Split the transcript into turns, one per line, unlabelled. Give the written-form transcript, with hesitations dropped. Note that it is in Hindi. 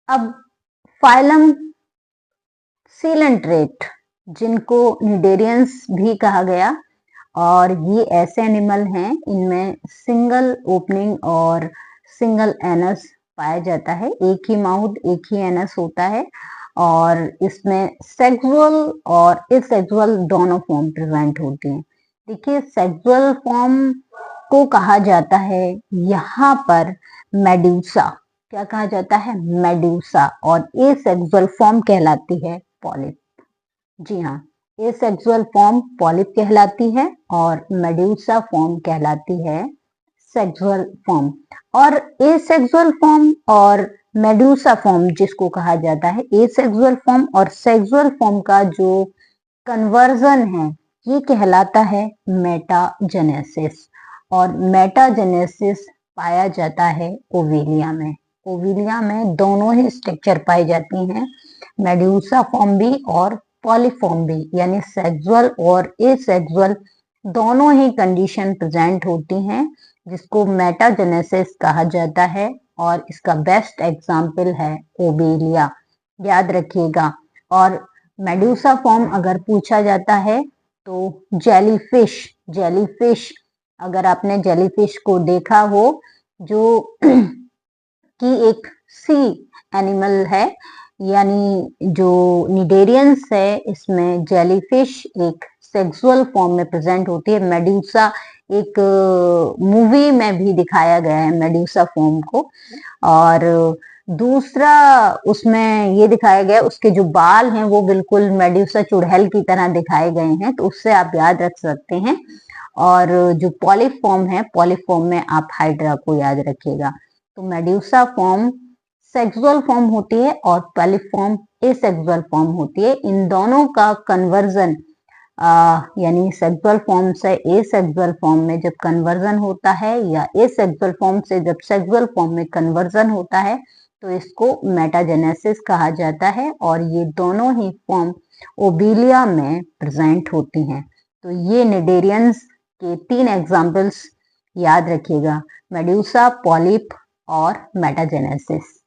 अब फाइलम सीलेंट्रेट, जिनको निडेरियंस भी कहा गया, और ये ऐसे एनिमल हैं इनमें सिंगल ओपनिंग और सिंगल एनस पाया जाता है, एक ही माउथ एक ही एनस होता है, और इसमें सेक्सुअल और एसेक्सुअल दोनों फॉर्म प्रेजेंट होते हैं। देखिए, सेक्सुअल फॉर्म को कहा जाता है यहाँ पर मेडूसा, क्या कहा जाता है, मेडूसा, और एसेक्सुअल फॉर्म कहलाती है पॉलिप। जी हाँ, एसेक्सुअल फॉर्म पॉलिप कहलाती है और मेडूसा फॉर्म कहलाती है सेक्सुअल फॉर्म। और एसेक्सुअल फॉर्म और मेडूसा फॉर्म जिसको कहा जाता है, एसेक्सुअल फॉर्म और सेक्सुअल फॉर्म का जो कन्वर्जन है ये कहलाता है मेटाजेनेसिस, और मेटाजेनेसिस पाया जाता है ओविलिया में। ओविलिया में दोनों ही स्ट्रक्चर पाई जाती हैं, मेडूसा फॉर्म भी और पॉलीफॉर्म भी, यानी सेक्सुअल और एसेक्सुअल दोनों ही कंडीशन प्रेजेंट होती हैं, जिसको मेटाजेनेसिस कहा जाता है, और इसका बेस्ट एग्जाम्पल है ओविलिया, याद रखिएगा। और मेडूसा फॉर्म अगर पूछा जाता है तो जेलीफिश, जेलीफिश अगर आपने जेलीफिश को देखा हो, जो कि एक सी एनिमल है, यानी जो निडेरियंस है इसमें जेलीफिश एक सेक्सुअल फॉर्म में प्रेजेंट होती है। मेडूसा एक मूवी में भी दिखाया गया है मेडूसा फॉर्म को, और दूसरा उसमें ये दिखाया गया उसके जो बाल हैं वो बिल्कुल मेडूसा चुड़ैल की तरह दिखाए गए हैं, तो उससे आप याद रख सकते हैं। और जो पॉलीफॉर्म है, पॉलीफॉर्म में आप हाइड्रा को याद रखिएगा। तो मेडूसा फॉर्म सेक्सुअल फॉर्म होती है और पॉलीफॉर्म एसेक्सुअल फॉर्म होती है। इन दोनों का कन्वर्जन यानी सेक्सुअल फॉर्म से एसेक्सुअल फॉर्म में जब कन्वर्जन होता है, या एसेक्सुअल फॉर्म से जब सेक्सुअल फॉर्म में कन्वर्जन होता है, तो इसको मेटाजेनेसिस कहा जाता है, और ये दोनों ही फॉर्म ओविलिया में प्रेजेंट होती हैं। तो ये निडेरियंस के 3 एग्जाम्पल्स याद रखिएगा, मेडूसा, पॉलिप और मेटाजेनेसिस।